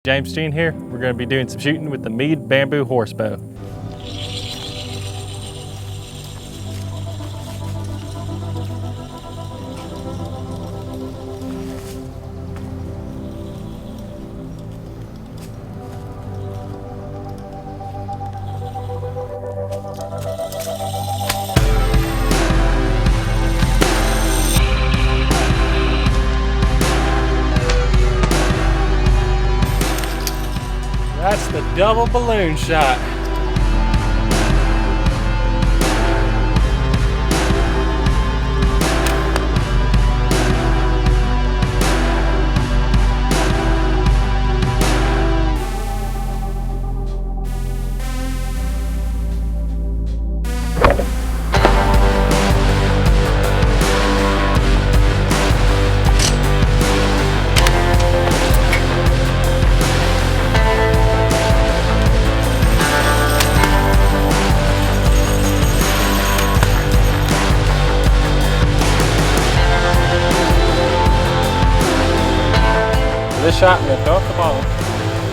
James Jean here. We're going to be doing some shooting with the Mead bamboo horsebow. That's the double balloon shot. For this shot, I'm going to throw up the ball,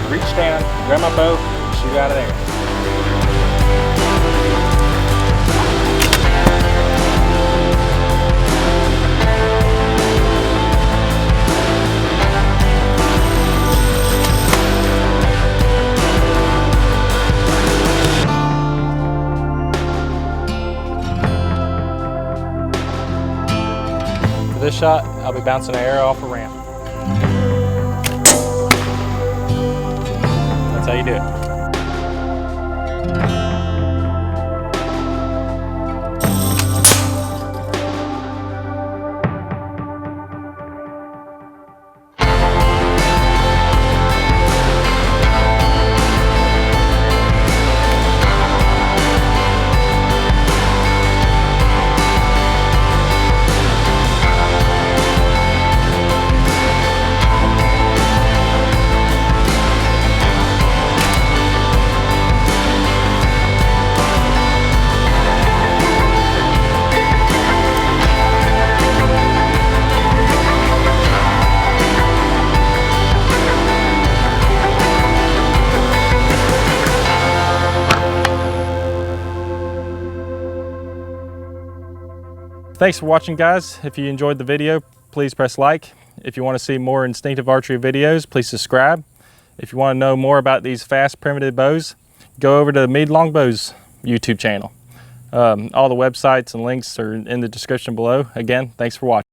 reach down, grab my bow, and shoot out of there. For this shot, I'll be bouncing an arrow off a ramp. That's how you do it. Thanks for watching, guys. If you enjoyed the video, please press like. If you want to see more instinctive archery videos, please subscribe. If you want to know more about these fast primitive bows, go over to the Mead Longbows YouTube channel. All the websites and links are in the description below. Again, thanks for watching.